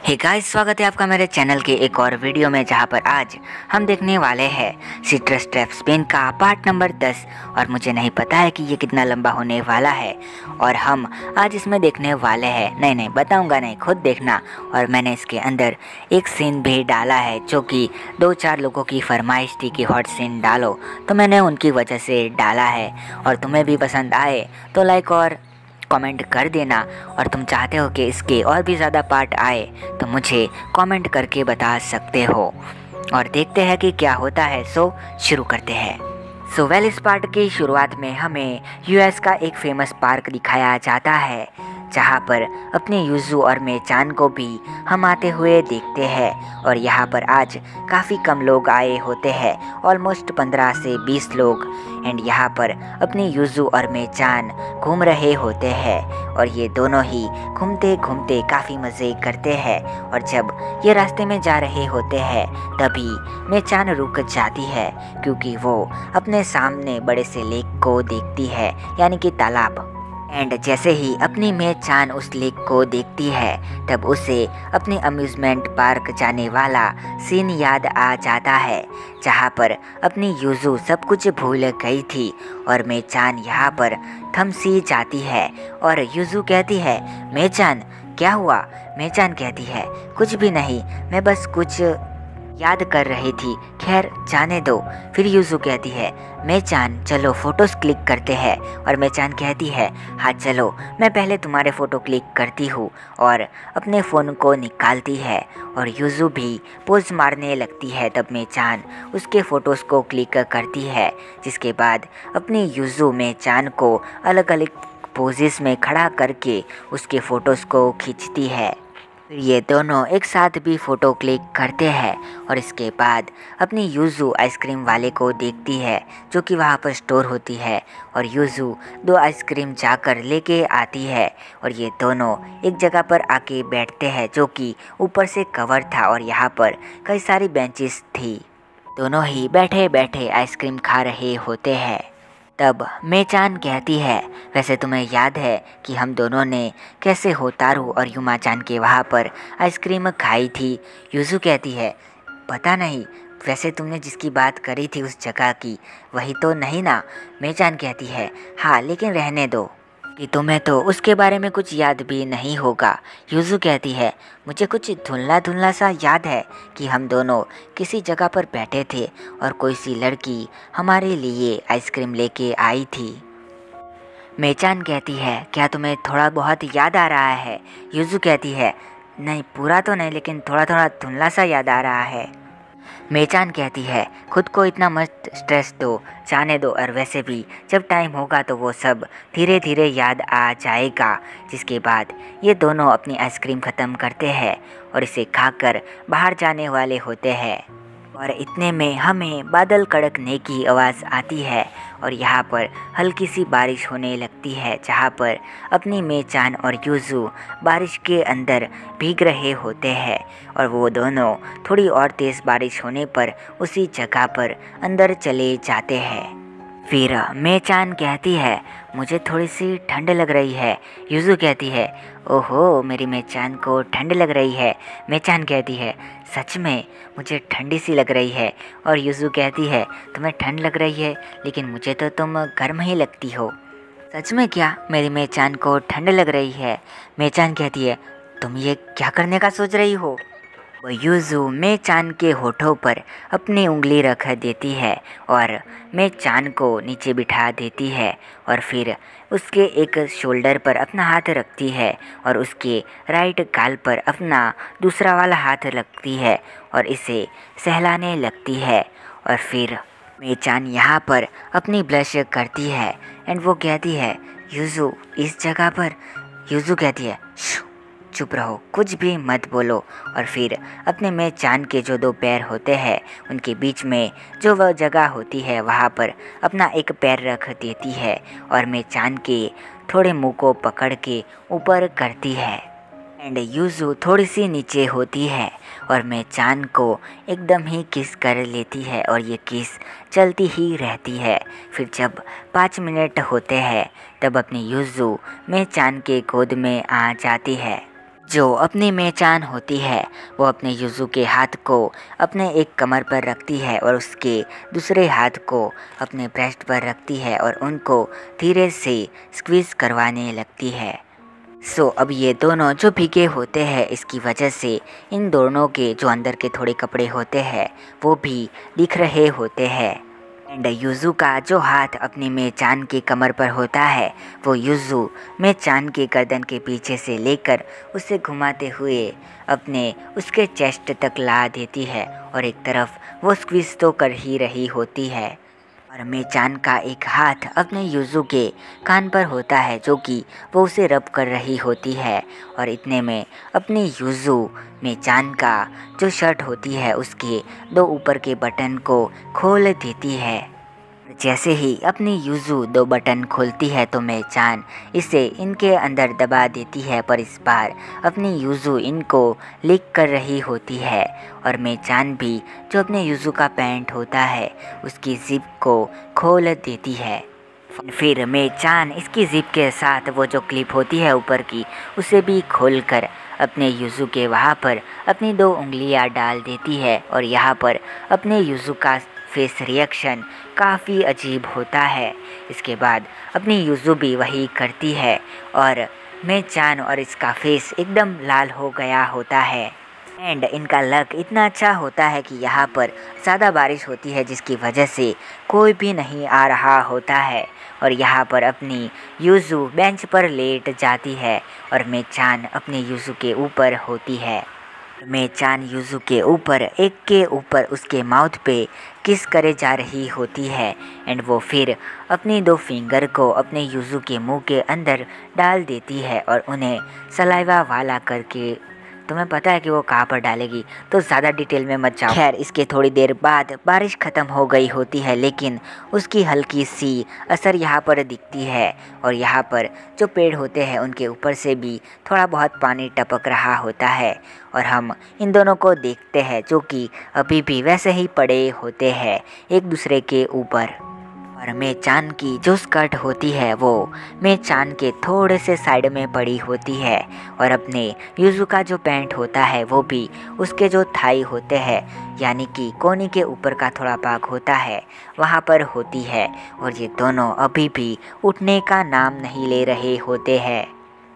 Hey guys, स्वागत है आपका मेरे चैनल के एक और वीडियो में, जहां पर आज हम देखने वाले हैं सिट्रस ट्रैप स्पिन का पार्ट नंबर 10। और मुझे नहीं पता है कि ये कितना लंबा होने वाला है और हम आज इसमें देखने वाले हैं। नहीं बताऊंगा नहीं, खुद देखना। और मैंने इसके अंदर एक सीन भी डाला है जो कि 2-4 लोगों की फरमाइश थी कि हॉट सीन डालो, तो मैंने उनकी वजह से डाला है। और तुम्हें भी पसंद आए तो लाइक और कमेंट कर देना। और तुम चाहते हो कि इसके और भी ज़्यादा पार्ट आए तो मुझे कमेंट करके बता सकते हो। और देखते हैं कि क्या होता है। सो शुरू करते हैं। इस पार्ट की शुरुआत में हमें यूएस का एक फेमस पार्क दिखाया जाता है, जहाँ पर अपने युजू और मेचान को भी हम आते हुए देखते हैं। और यहाँ पर आज काफ़ी कम लोग आए होते हैं, ऑलमोस्ट 15 से 20 लोग। एंड यहाँ पर अपने युजू और मेचान घूम रहे होते हैं और ये दोनों ही घूमते घूमते काफ़ी मज़े करते हैं। और जब ये रास्ते में जा रहे होते हैं तभी मेचान रुक जाती है, क्योंकि वो अपने सामने बड़े से लेक को देखती है, यानी कि तालाब। एंड जैसे ही अपनी मेचान उस लेक को देखती है तब उसे अपने अम्यूज़मेंट पार्क जाने वाला सीन याद आ जाता है, जहाँ पर अपनी युजू सब कुछ भूल गई थी। और मेचान यहाँ पर थम सी जाती है और युजू कहती है, मेचान क्या हुआ? मेचान कहती है, कुछ भी नहीं, मैं बस कुछ याद कर रही थी, खैर जाने दो। फिर युजू कहती है, मेचान चलो फ़ोटोज़ क्लिक करते हैं। और मेचान कहती है, हाँ चलो, मैं पहले तुम्हारे फ़ोटो क्लिक करती हूँ। और अपने फ़ोन को निकालती है और युजू भी पोज मारने लगती है। तब मेचान उसके फ़ोटोज़ को क्लिक करती है, जिसके बाद अपनी युजू मेचान को अलग अलग पोजेस में खड़ा करके उसके फ़ोटोज़ को खींचती है। फिर ये दोनों एक साथ भी फ़ोटो क्लिक करते हैं और इसके बाद अपनी युजू आइसक्रीम वाले को देखती है, जो कि वहाँ पर स्टोर होती है। और युजू 2 आइसक्रीम जाकर लेके आती है और ये दोनों एक जगह पर आके बैठते हैं, जो कि ऊपर से कवर था और यहाँ पर कई सारी बेंचेस थी। दोनों ही बैठे बैठे आइसक्रीम खा रहे होते हैं। तब मेचान कहती है, वैसे तुम्हें याद है कि हम दोनों ने कैसे होतारू और युमा-चान के वहाँ पर आइसक्रीम खाई थी? युजू कहती है, पता नहीं, वैसे तुमने जिसकी बात करी थी उस जगह की, वही तो नहीं ना? मेचान कहती है, हाँ लेकिन रहने दो कि तुम्हें तो उसके बारे में कुछ याद भी नहीं होगा। युजू कहती है, मुझे कुछ धुंधला धुंधला सा याद है कि हम दोनों किसी जगह पर बैठे थे और कोई सी लड़की हमारे लिए आइसक्रीम लेके आई थी। मेचान कहती है, क्या तुम्हें थोड़ा बहुत याद आ रहा है? युजू कहती है, नहीं पूरा तो नहीं, लेकिन थोड़ा थोड़ा धुंधला सा याद आ रहा है। मेचान कहती है, खुद को इतना मत स्ट्रेस दो, जाने दो, और वैसे भी जब टाइम होगा तो वो सब धीरे धीरे याद आ जाएगा। जिसके बाद ये दोनों अपनी आइसक्रीम ख़त्म करते हैं और इसे खाकर बाहर जाने वाले होते हैं। और इतने में हमें बादल कड़कने की आवाज़ आती है और यहाँ पर हल्की सी बारिश होने लगती है, जहाँ पर अपनी मेचान और युजू बारिश के अंदर भीग रहे होते हैं। और वो दोनों थोड़ी और तेज़ बारिश होने पर उसी जगह पर अंदर चले जाते हैं। फिर मेचान कहती है, मुझे थोड़ी सी ठंड लग रही है। युजू कहती है, ओहो, मेरी मेचान को ठंड लग रही है। मेचान कहती है, सच में मुझे ठंडी सी लग रही है। और युजू कहती है, तुम्हें ठंड लग रही है, लेकिन मुझे तो तुम गर्म ही लगती हो। सच में क्या मेरी मेचान को ठंड लग रही है? मेचान कहती है, तुम ये क्या करने का सोच रही हो? वो युजू मेचान के होठों पर अपनी उंगली रख देती है और मेचान को नीचे बिठा देती है। और फिर उसके एक शोल्डर पर अपना हाथ रखती है और उसके राइट गाल पर अपना दूसरा वाला हाथ रखती है और इसे सहलाने लगती है। और फिर मेचान यहाँ पर अपनी ब्लश करती है एंड वो कहती है, युजू इस जगह पर? युजू कहती है, चुप रहो, कुछ भी मत बोलो। और फिर अपने मेचान के जो 2 पैर होते हैं उनके बीच में जो वह जगह होती है वहाँ पर अपना एक पैर रख देती है और मेचान के थोड़े मुंह को पकड़ के ऊपर करती है। एंड युजू थोड़ी सी नीचे होती है और मेचान को एकदम ही किस कर लेती है और ये किस चलती ही रहती है। फिर जब 5 मिनट होते हैं तब अपनी युजू मेचान के गोद में आ जाती है। जो अपनी मेचान होती है वो अपने युज़ू के हाथ को अपने एक कमर पर रखती है और उसके दूसरे हाथ को अपने ब्रेस्ट पर रखती है और उनको धीरे से स्क्वीज़ करवाने लगती है। अब ये दोनों जो भीगे होते हैं, इसकी वजह से इन दोनों के जो अंदर के थोड़े कपड़े होते हैं वो भी दिख रहे होते हैं। एंड युज़ू का जो हाथ अपनी मेचान की कमर पर होता है वो युज़ू मेचान के गर्दन के पीछे से लेकर उसे घुमाते हुए अपने उसके चेस्ट तक ला देती है और एक तरफ वो स्क्वीज़ तो कर ही रही होती है और मेचान का एक हाथ अपने युज़ू के कान पर होता है जो कि वो उसे रब कर रही होती है और इतने में अपनी युज़ू मेचान का जो शर्ट होती है उसके दो ऊपर के बटन को खोल देती है। जैसे ही अपनी युज़ू दो बटन खोलती है तो मेचान इसे इनके अंदर दबा देती है, पर इस बार अपनी युज़ू इनको लीक कर रही होती है और मेचान भी जो अपने युज़ू का पैंट होता है उसकी ज़िप को खोल देती है। फिर मेचान इसकी ज़िप के साथ वो जो क्लिप होती है ऊपर की उसे भी खोलकर अपने युज़ू के वहाँ पर अपनी दो उंगलियाँ डाल देती है और यहाँ पर अपने युज़ू का फेस रिएक्शन काफ़ी अजीब होता है। इसके बाद अपनी युज़ू भी वही करती है और मेचान और इसका फेस एकदम लाल हो गया होता है। एंड इनका लक इतना अच्छा होता है कि यहाँ पर ज़्यादा बारिश होती है जिसकी वजह से कोई भी नहीं आ रहा होता है और यहाँ पर अपनी युज़ू बेंच पर लेट जाती है और मेचान अपने युज़ू के ऊपर होती है। मेचान युज़ू के ऊपर एक के ऊपर उसके माउथ पे किस करे जा रही होती है एंड वो फिर अपनी दो फिंगर को अपने युज़ू के मुंह के अंदर डाल देती है और उन्हें सलाइवा वाला करके, तुम्हें पता है कि वो कहाँ पर डालेगी तो ज़्यादा डिटेल में मत जाओ। खैर, इसके थोड़ी देर बाद बारिश ख़त्म हो गई होती है लेकिन उसकी हल्की सी असर यहाँ पर दिखती है और यहाँ पर जो पेड़ होते हैं उनके ऊपर से भी थोड़ा बहुत पानी टपक रहा होता है और हम इन दोनों को देखते हैं जो कि अभी भी वैसे ही पड़े होते हैं एक दूसरे के ऊपर। और मेचान की जो स्कर्ट होती है वो मेचान के थोड़े से साइड में पड़ी होती है और अपने युज़ू का जो पैंट होता है वो भी उसके जो थाई होते हैं यानी कि कोनी के ऊपर का थोड़ा भाग होता है वहाँ पर होती है और ये दोनों अभी भी उठने का नाम नहीं ले रहे होते हैं।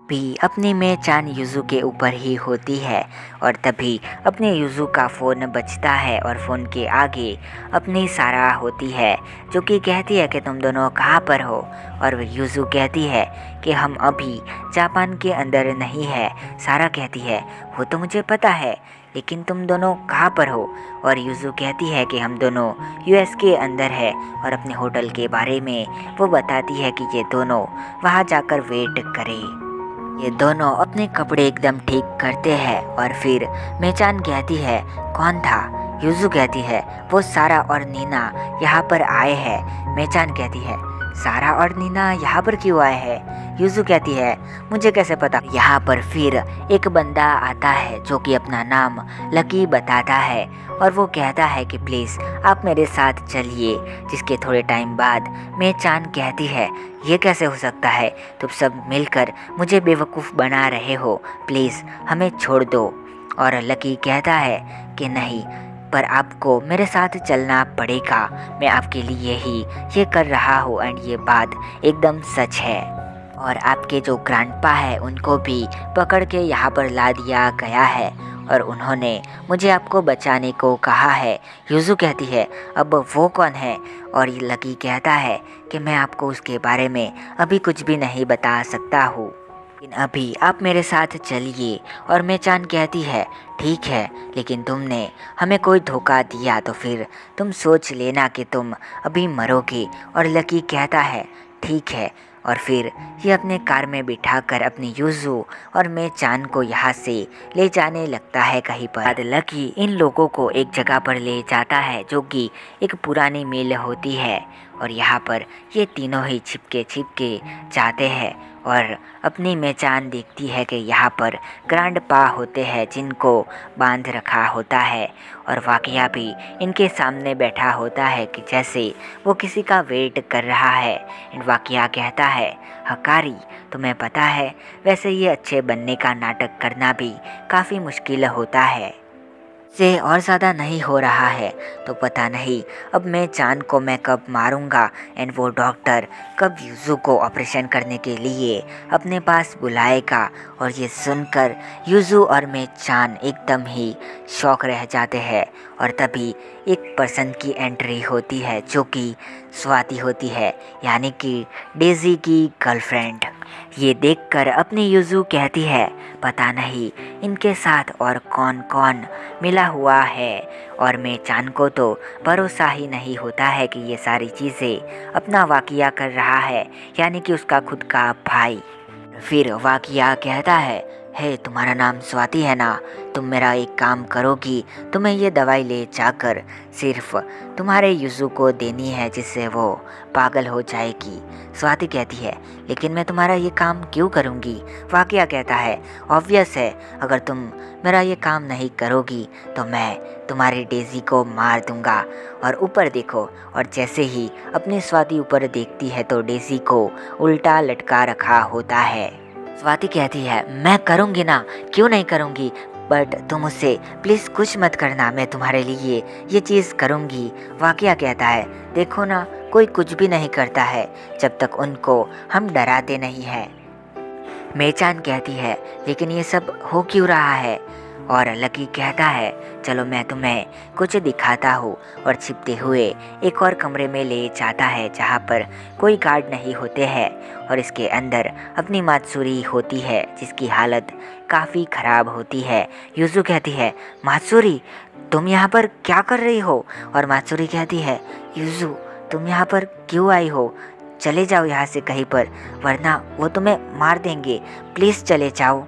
भी अपनी मेचान युज़ू के ऊपर ही होती है और तभी अपने युज़ू का फ़ोन बजता है और फ़ोन के आगे अपनी सारा होती है जो कि कहती है कि तुम दोनों कहाँ पर हो और युज़ू कहती है कि हम अभी जापान के अंदर नहीं है। सारा कहती है वो तो मुझे पता है लेकिन तुम दोनों कहाँ पर हो और युज़ू कहती है कि हम दोनों यूएस के अंदर है और अपने होटल के बारे में वो बताती है कि ये दोनों वहाँ जाकर वेट करें। ये दोनों अपने कपड़े एकदम ठीक करते हैं और फिर मेचान कहती है कौन था? युज़ू कहती है वो सारा और नीना यहाँ पर आए हैं। मेचान कहती है सारा और नीना यहाँ पर क्यों आए हैं? युज़ू कहती है मुझे कैसे पता। यहाँ पर फिर एक बंदा आता है जो कि अपना नाम लकी बताता है और वो कहता है कि प्लीज़ आप मेरे साथ चलिए। जिसके थोड़े टाइम बाद मेचान कहती है ये कैसे हो सकता है, तुम सब मिलकर मुझे बेवकूफ़ बना रहे हो, प्लीज़ हमें छोड़ दो। और लकी कहता है कि नहीं, पर आपको मेरे साथ चलना पड़ेगा, मैं आपके लिए ही ये कर रहा हूँ एंड ये बात एकदम सच है। और आपके जो ग्रैंडपा है उनको भी पकड़ के यहाँ पर ला दिया गया है और उन्होंने मुझे आपको बचाने को कहा है। युज़ू कहती है अब वो कौन है और लकी कहता है कि मैं आपको उसके बारे में अभी कुछ भी नहीं बता सकता हूँ, लेकिन अभी आप मेरे साथ चलिए। और मेचान कहती है ठीक है, लेकिन तुमने हमें कोई धोखा दिया तो फिर तुम सोच लेना कि तुम अभी मरोगे। और लकी कहता है ठीक है और फिर ये अपने कार में बिठाकर अपनी युज़ू और मेचान को यहाँ से ले जाने लगता है कहीं पर। लकी इन लोगों को एक जगह पर ले जाता है जो कि एक पुरानी मिल होती है और यहाँ पर ये तीनों ही छिपके जाते हैं और अपनी मेचान देखती है कि यहाँ पर ग्रैंड पा होते हैं जिनको बांध रखा होता है और वाकया भी इनके सामने बैठा होता है कि जैसे वो किसी का वेट कर रहा है। वाकया कहता है, हकारी तुम्हें पता है वैसे ये अच्छे बनने का नाटक करना भी काफ़ी मुश्किल होता है, से और ज़्यादा नहीं हो रहा है तो पता नहीं अब मैं चांद को मैं कब मारूंगा एंड वो डॉक्टर कब यूजू को ऑपरेशन करने के लिए अपने पास बुलाएगा। और ये सुनकर यूजू और मैं चांद एकदम ही शौक रह जाते हैं और तभी एक पर्सन की एंट्री होती है जो कि स्वाति होती है, यानी कि डेज़ी की गर्लफ्रेंड। ये देखकर अपनी यूजू कहती है, पता नहीं इनके साथ और कौन कौन मिला हुआ है और मैं चांद को तो भरोसा ही नहीं होता है कि ये सारी चीज़ें अपना वाकिया कर रहा है, यानी कि उसका खुद का भाई। फिर वाकिया कहता है, हे तुम्हारा नाम स्वाति है ना, तुम मेरा एक काम करोगी, तुम्हें ये दवाई ले जाकर सिर्फ तुम्हारे यूजू को देनी है जिससे वो पागल हो जाएगी। स्वाति कहती है, लेकिन मैं तुम्हारा ये काम क्यों करूँगी। वाकिया कहता है, ऑब्वियस है, अगर तुम मेरा ये काम नहीं करोगी तो मैं तुम्हारी डेज़ी को मार दूँगा। और ऊपर देखो, और जैसे ही अपनी स्वाति ऊपर देखती है तो डेज़ी को उल्टा लटका रखा होता है। स्वाति कहती है, मैं करूँगी ना, क्यों नहीं करूँगी, बट तुम मुझसे प्लीज़ कुछ मत करना, मैं तुम्हारे लिए ये चीज़ करूँगी। वाकिया कहता है, देखो ना, कोई कुछ भी नहीं करता है जब तक उनको हम डराते नहीं हैं। मेचान कहती है, लेकिन ये सब हो क्यों रहा है। और लकी कहता है, चलो मैं तुम्हें कुछ दिखाता हूँ, और छिपते हुए एक और कमरे में ले जाता है जहाँ पर कोई गार्ड नहीं होते हैं और इसके अंदर अपनी मात्सुरी होती है जिसकी हालत काफ़ी ख़राब होती है। यूजू कहती है, मात्सुरी तुम यहाँ पर क्या कर रही हो। और मात्सुरी कहती है, यूजू तुम यहाँ पर क्यों आई हो, चले जाओ यहाँ से कहीं पर, वरना वो तुम्हें मार देंगे, प्लीज़ चले जाओ।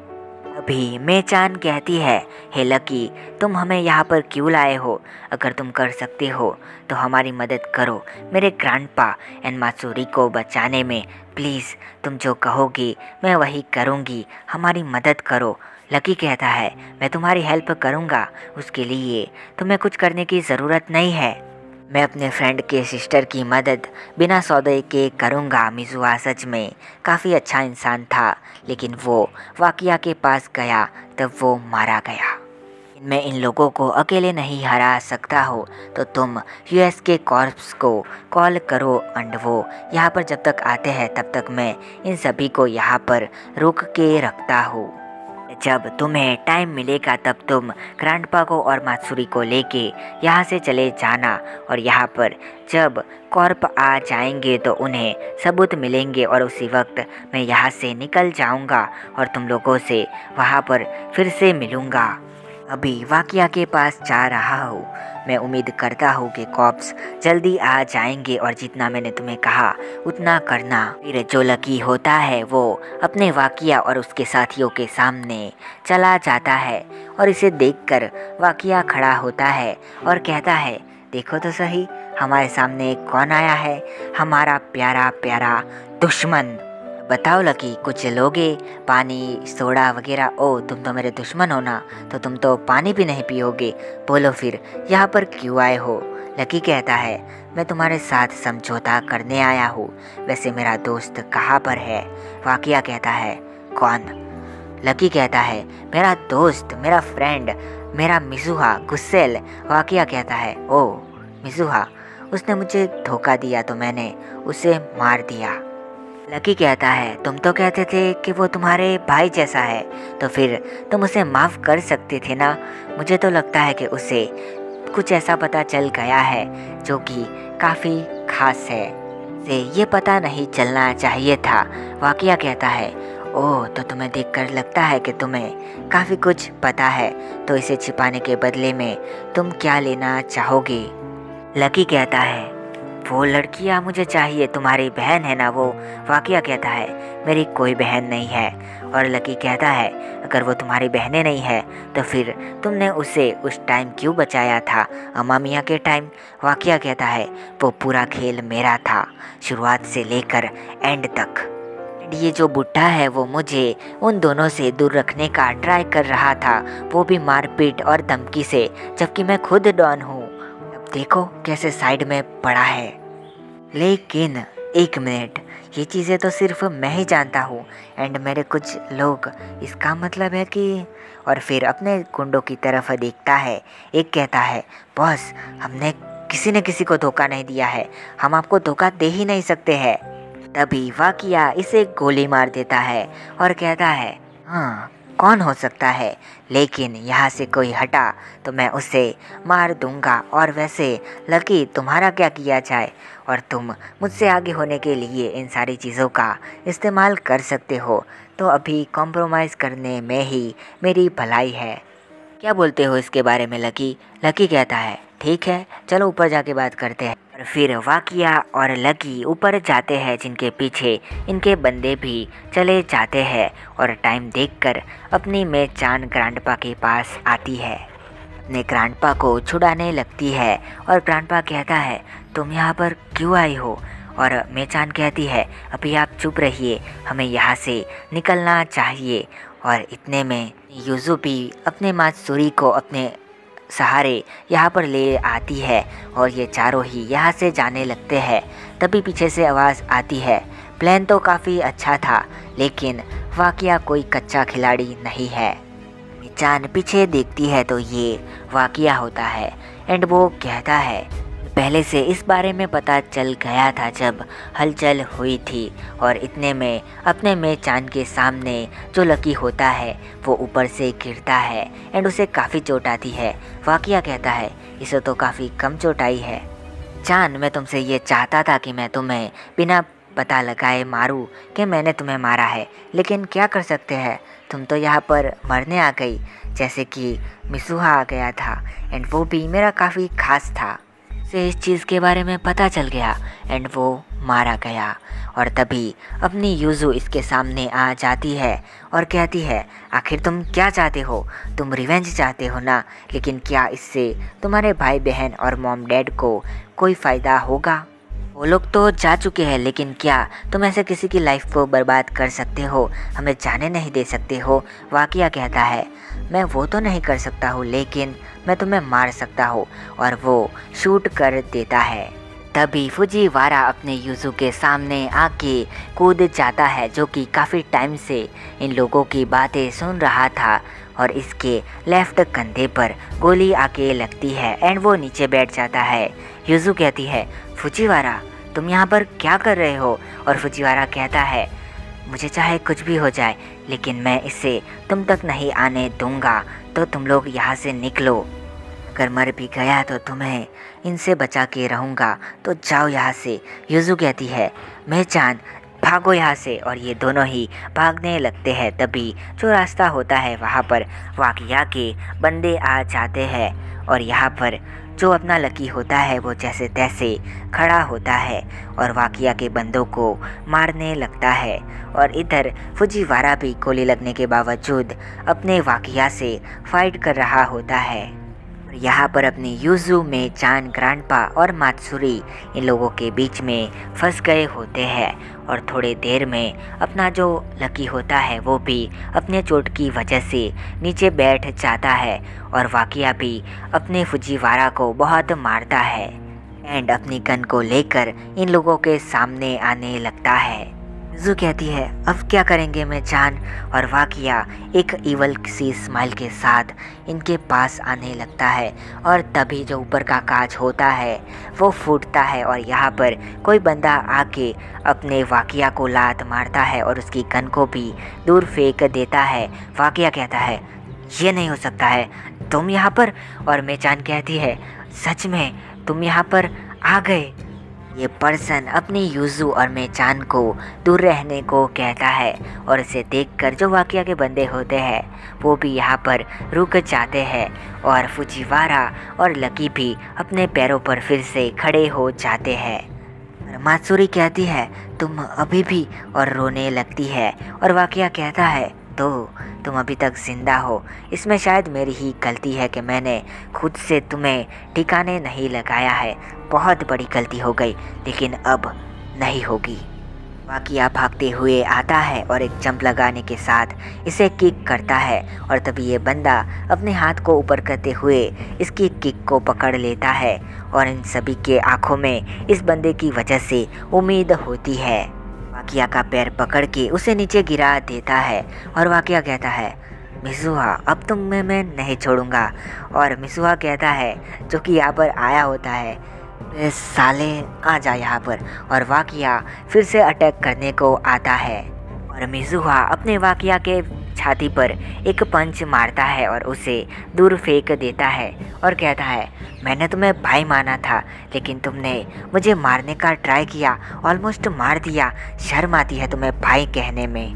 अभी मेचान कहती है, हे लकी तुम हमें यहाँ पर क्यों लाए हो, अगर तुम कर सकते हो तो हमारी मदद करो मेरे ग्रैंडपा एंड मात्सुरी को बचाने में, प्लीज़ तुम जो कहोगी मैं वही करूँगी, हमारी मदद करो। लकी कहता है, मैं तुम्हारी हेल्प करूँगा, उसके लिए तुम्हें कुछ करने की ज़रूरत नहीं है, मैं अपने फ्रेंड के सिस्टर की मदद बिना सौदे के करूँगा। मिजुआ सच में काफ़ी अच्छा इंसान था, लेकिन वो वाकिया के पास गया तब वो मारा गया। मैं इन लोगों को अकेले नहीं हरा सकता हो तो तुम यूएस के कॉर्प्स को कॉल करो एंड वो यहाँ पर जब तक आते हैं तब तक मैं इन सभी को यहाँ पर रोक के रखता हूँ। जब तुम्हें टाइम मिलेगा तब तुम ग्रैंडपा को और मात्सुरी को लेके यहाँ से चले जाना, और यहाँ पर जब कॉर्प आ जाएंगे तो उन्हें सबूत मिलेंगे और उसी वक्त मैं यहाँ से निकल जाऊँगा और तुम लोगों से वहाँ पर फिर से मिलूँगा। अभी वाकिया के पास जा रहा हूँ, मैं उम्मीद करता हूँ कि कॉप्स जल्दी आ जाएंगे और जितना मैंने तुम्हें कहा उतना करना। फिर जो लकी होता है वो अपने वाकिया और उसके साथियों के सामने चला जाता है और इसे देखकर वाकिया खड़ा होता है और कहता है, देखो तो सही हमारे सामने कौन आया है, हमारा प्यारा प्यारा दुश्मन। बताओ लकी कुछ लोगे, पानी सोडा वगैरह। ओ तुम तो मेरे दुश्मन हो ना, तो तुम तो पानी भी नहीं पियोगे, बोलो फिर यहाँ पर क्यों आए हो। लकी कहता है, मैं तुम्हारे साथ समझौता करने आया हूँ, वैसे मेरा दोस्त कहाँ पर है। वाकिया कहता है, कौन। लकी कहता है, मेरा दोस्त, मेरा फ्रेंड, मेरा मिजुहा गुस्सेल। वाकिया कहता है, ओ मिजुहा, उसने मुझे धोखा दिया तो मैंने उसे मार दिया। लकी कहता है, तुम तो कहते थे कि वो तुम्हारे भाई जैसा है, तो फिर तुम उसे माफ़ कर सकते थे ना। मुझे तो लगता है कि उसे कुछ ऐसा पता चल गया है जो कि काफ़ी खास है, से ये पता नहीं चलना चाहिए था। वाकिया कहता है, ओह तो तुम्हें देखकर लगता है कि तुम्हें काफ़ी कुछ पता है, तो इसे छिपाने के बदले में तुम क्या लेना चाहोगे। लकी कहता है, वो लड़कियाँ मुझे चाहिए, तुम्हारी बहन है ना वो। वाकिया कहता है, मेरी कोई बहन नहीं है। और लकी कहता है, अगर वो तुम्हारी बहनें नहीं है तो फिर तुमने उसे उस टाइम क्यों बचाया था, अम्मा मियाँ के टाइम। वाकिया कहता है, वो पूरा खेल मेरा था, शुरुआत से लेकर एंड तक। ये जो बुढ़ा है वो मुझे उन दोनों से दूर रखने का ट्राई कर रहा था, वो भी मारपीट और धमकी से, जबकि मैं खुद डॉन हूँ। अब देखो कैसे साइड में पड़ा है। लेकिन एक मिनट, ये चीज़ें तो सिर्फ मैं ही जानता हूँ एंड मेरे कुछ लोग, इसका मतलब है कि। और फिर अपने गुंडों की तरफ देखता है। एक कहता है, बॉस हमने किसी ने किसी को धोखा नहीं दिया है, हम आपको धोखा दे ही नहीं सकते हैं। तभी वाकिया इसे गोली मार देता है और कहता है, हाँ कौन हो सकता है, लेकिन यहाँ से कोई हटा तो मैं उसे मार दूंगा। और वैसे लकी, तुम्हारा क्या किया जाए, और तुम मुझसे आगे होने के लिए इन सारी चीज़ों का इस्तेमाल कर सकते हो, तो अभी कॉम्प्रोमाइज़ करने में ही मेरी भलाई है। क्या बोलते हो इसके बारे में लकी? लकी कहता है, ठीक है चलो ऊपर जाके बात करते हैं। और फिर वाकिया और लकी ऊपर जाते हैं, जिनके पीछे इनके बंदे भी चले जाते हैं। और टाइम देखकर अपनी मेचान ग्रैंडपा के पास आती है, अपने ग्रैंडपा को छुड़ाने लगती है। और ग्रैंडपा कहता है, तुम यहाँ पर क्यों आई हो? और मेचान कहती है, अभी आप चुप रहिए, हमें यहाँ से निकलना चाहिए। और इतने में यूज़ू भी अपने मात्सुरी को अपने सहारे यहाँ पर ले आती है और ये चारों ही यहाँ से जाने लगते हैं। तभी पीछे से आवाज़ आती है, प्लान तो काफ़ी अच्छा था, लेकिन वाकिया कोई कच्चा खिलाड़ी नहीं है। चान पीछे देखती है तो ये वाकिया होता है एंड वो कहता है, पहले से इस बारे में पता चल गया था जब हलचल हुई थी। और इतने में अपने में चांद के सामने जो लकी होता है वो ऊपर से गिरता है एंड उसे काफ़ी चोट आती है। वाकिया कहता है, इसे तो काफ़ी कम चोट आई है। चांद, मैं तुमसे ये चाहता था कि मैं तुम्हें बिना पता लगाए मारूं कि मैंने तुम्हें मारा है, लेकिन क्या कर सकते हैं, तुम तो यहाँ पर मरने आ गई, जैसे कि मिसुहा आ गया था एंड वो भी मेरा काफ़ी खास था। से इस चीज़ के बारे में पता चल गया एंड वो मारा गया। और तभी अपनी यूज़ू इसके सामने आ जाती है और कहती है, आखिर तुम क्या चाहते हो? तुम रिवेंज चाहते हो ना, लेकिन क्या इससे तुम्हारे भाई बहन और मॉम डैड को कोई फ़ायदा होगा? वो लोग तो जा चुके हैं, लेकिन क्या तुम ऐसे किसी की लाइफ को बर्बाद कर सकते हो, हमें जाने नहीं दे सकते हो? वाकिया कहता है, मैं वो तो नहीं कर सकता हूँ, लेकिन मैं तुम्हें मार सकता हूँ। और वो शूट कर देता है। तभी फुजीवारा अपने यूज़ू के सामने आके कूद जाता है, जो कि काफ़ी टाइम से इन लोगों की बातें सुन रहा था। और इसके लेफ्ट कंधे पर गोली आके लगती है एंड वो नीचे बैठ जाता है। यूज़ू कहती है, फुजीवारा तुम यहाँ पर क्या कर रहे हो? और फुजीवारा कहता है, मुझे चाहे कुछ भी हो जाए, लेकिन मैं इसे तुम तक नहीं आने दूंगा, तो तुम लोग यहाँ से निकलो। अगर मर भी गया तो तुम्हें इनसे बचा के रहूँगा, तो जाओ यहाँ से। यूज़ू कहती है, मैं चांद भागो यहाँ से। और ये दोनों ही भागने लगते हैं। तभी जो रास्ता होता है वहाँ पर वाकिया के बंदे आ जाते हैं और यहाँ पर जो अपना लकी होता है वो जैसे तैसे खड़ा होता है और वाकिया के बंदों को मारने लगता है। और इधर फुजीवारा भी गोली लगने के बावजूद अपने वाकिया से फाइट कर रहा होता है। यहाँ पर अपनी यूज़ू में चान, ग्रैंडपा और मात्सुरी इन लोगों के बीच में फंस गए होते हैं। और थोड़ी देर में अपना जो लकी होता है वो भी अपने चोट की वजह से नीचे बैठ जाता है और वाकिया भी अपने फुजीवारा को बहुत मारता है एंड अपनी गन को लेकर इन लोगों के सामने आने लगता है। यूज़ू कहती है, अब क्या करेंगे मैं जान? और वाकिया एक ईवल सी स्माइल के साथ इनके पास आने लगता है। और तभी जो ऊपर का कांच होता है वो फूटता है और यहाँ पर कोई बंदा आके अपने वाकिया को लात मारता है और उसकी गन को भी दूर फेंक देता है। वाकिया कहता है, ये नहीं हो सकता है, तुम यहाँ पर? और मेचान कहती है, सच में तुम यहाँ पर आ गए? ये पर्सन अपनी यूज़ू और मेचान को दूर रहने को कहता है और इसे देखकर जो वाकिया के बंदे होते हैं वो भी यहाँ पर रुक जाते हैं और फुजीवारा और लकी भी अपने पैरों पर फिर से खड़े हो जाते हैं। और मात्सुरी कहती है, तुम अभी भी? और रोने लगती है और वाकिया कहता है, तो तुम अभी तक जिंदा हो, इसमें शायद मेरी ही गलती है कि मैंने खुद से तुम्हें ठिकाने नहीं लगाया है। बहुत बड़ी गलती हो गई, लेकिन अब नहीं होगी। वाकिया भागते हुए आता है और एक जंप लगाने के साथ इसे किक करता है और तभी ये बंदा अपने हाथ को ऊपर करते हुए इसकी किक को पकड़ लेता है और इन सभी के आंखों में इस बंदे की वजह से उम्मीद होती है। वाकिया का पैर पकड़ के उसे नीचे गिरा देता है और वाकिया कहता है, मिजुहा अब तुम्हें मैं नहीं छोड़ूंगा। और मिजुहा कहता है, जो कि यहाँ पर आया होता है, साले आ जा यहाँ पर। और वाकिया फिर से अटैक करने को आता है और मिजुहा अपने वाकिया के छाती पर एक पंच मारता है और उसे दूर फेंक देता है और कहता है, मैंने तुम्हें भाई माना था लेकिन तुमने मुझे मारने का ट्राई किया, ऑलमोस्ट मार दिया, शर्म आती है तुम्हें भाई कहने में।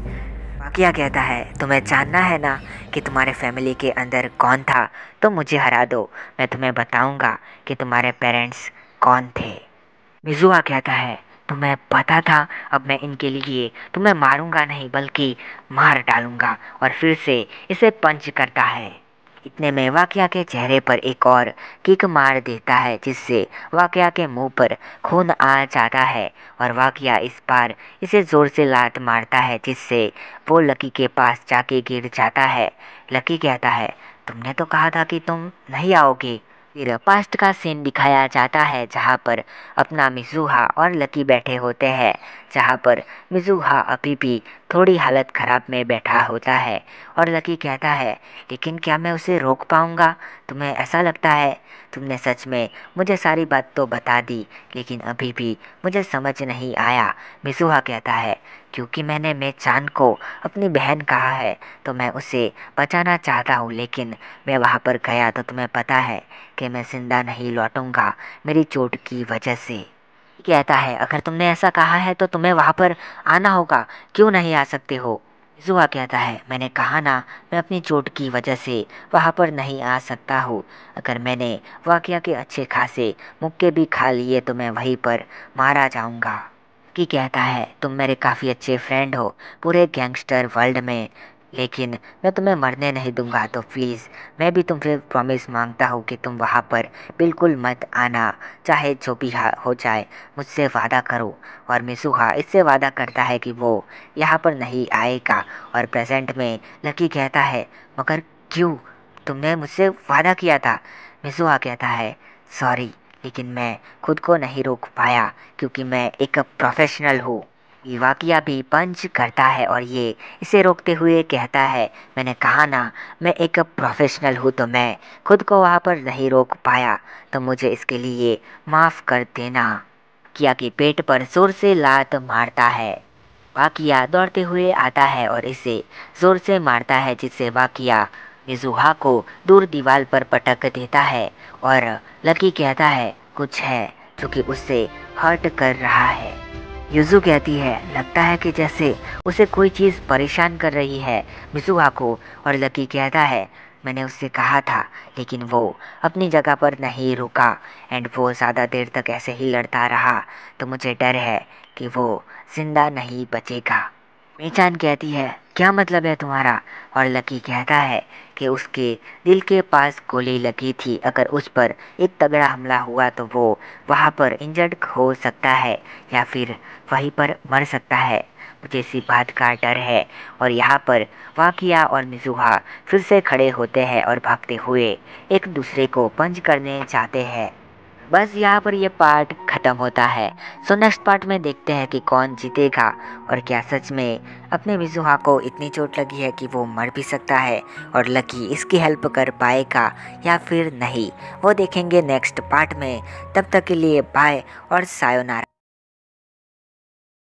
वाकिया कहता है, तुम्हें जानना है ना कि तुम्हारे फैमिली के अंदर कौन था, तो मुझे हरा दो, मैं तुम्हें बताऊंगा कि तुम्हारे पेरेंट्स कौन थे। मिजुआ कहता है, तुम्हें पता था, अब मैं इनके लिए तुम्हें मारूंगा नहीं बल्कि मार डालूंगा। और फिर से इसे पंच करता है। इतने में वाकिया के चेहरे पर एक और किक मार देता है जिससे वाकिया के मुंह पर खून आ जाता है और वाकिया इस बार इसे ज़ोर से लात मारता है जिससे वो लकी के पास जाके गिर जाता है। लकी कहता है, तुमने तो कहा था कि तुम नहीं आओगे। फिर पास्ट का सीन दिखाया जाता है जहाँ पर अपना मिजुहा और लकी बैठे होते हैं, जहाँ पर मिजुहा अभी भी थोड़ी हालत ख़राब में बैठा होता है और लकी कहता है, लेकिन क्या मैं उसे रोक पाऊँगा? तुम्हें ऐसा लगता है? तुमने सच में मुझे सारी बात तो बता दी लेकिन अभी भी मुझे समझ नहीं आया। मिजुहा कहता है, क्योंकि मैंने मेचान को अपनी बहन कहा है तो मैं उसे बचाना चाहता हूँ, लेकिन मैं वहाँ पर गया तो तुम्हें पता है कि मैं जिंदा नहीं लौटूंगा मेरी चोट की वजह से। कहता है, अगर तुमने ऐसा कहा है तो तुम्हें वहाँ पर आना होगा, क्यों नहीं आ सकते हो? जुआ कहता है, मैंने कहा ना, मैं अपनी चोट की वजह से वहाँ पर नहीं आ सकता हूँ। अगर मैंने वाकिया के अच्छे खासे मुक्के भी खा लिए तो मैं वहीं पर मारा जाऊँगा। की कहता है, तुम मेरे काफ़ी अच्छे फ्रेंड हो पूरे गैंगस्टर वर्ल्ड में, लेकिन मैं तुम्हें मरने नहीं दूंगा, तो प्लीज़ मैं भी तुमसे प्रॉमिस मांगता हूँ कि तुम वहाँ पर बिल्कुल मत आना, चाहे जो भी हो जाए, मुझसे वादा करो। और मिसुहा इससे वादा करता है कि वो यहाँ पर नहीं आएगा। और प्रेजेंट में लकी कहता है, मगर क्यों? तुमने मुझसे वादा किया था। मिसुहा कहता है, सॉरी, लेकिन मैं खुद को नहीं रोक पाया क्योंकि मैं एक प्रोफेशनल हूँ। वाकिया भी पंच करता है और ये इसे रोकते हुए कहता है, मैंने कहा ना, मैं एक प्रोफेशनल हूँ तो मैं खुद को वहाँ पर नहीं रोक पाया, तो मुझे इसके लिए माफ़ कर देना। किया के पेट पर जोर से लात मारता है। वाकिया दौड़ते हुए आता है और इसे जोर से मारता है जिससे वाकिया मिजुहा को दूर दीवार पर पटक देता है। और लकी कहता है, कुछ है जो कि उससे हर्ट कर रहा है। युजू कहती है, लगता है कि जैसे उसे कोई चीज़ परेशान कर रही है मिजुहा को। और लकी कहता है, मैंने उससे कहा था लेकिन वो अपनी जगह पर नहीं रुका एंड वो ज़्यादा देर तक ऐसे ही लड़ता रहा, तो मुझे डर है कि वो जिंदा नहीं बचेगा। मेचान कहती है, क्या मतलब है तुम्हारा? और लकी कहता है कि उसके दिल के पास गोली लगी थी, अगर उस पर एक तगड़ा हमला हुआ तो वो वहाँ पर इंजर्ड हो सकता है या फिर वहीं पर मर सकता है। मुझे इसी बात का डर है। और यहाँ पर वाकिया और मिजुहा फिर से खड़े होते हैं और भागते हुए एक दूसरे को पंच करने जाते हैं। बस यहाँ पर ये पार्ट ख़त्म होता है। सो नेक्स्ट पार्ट में देखते हैं कि कौन जीतेगा और क्या सच में अपने मिजुहा को इतनी चोट लगी है कि वो मर भी सकता है और लकी इसकी हेल्प कर पाएगा या फिर नहीं, वो देखेंगे नेक्स्ट पार्ट में। तब तक के लिए बाय और सायोनारा।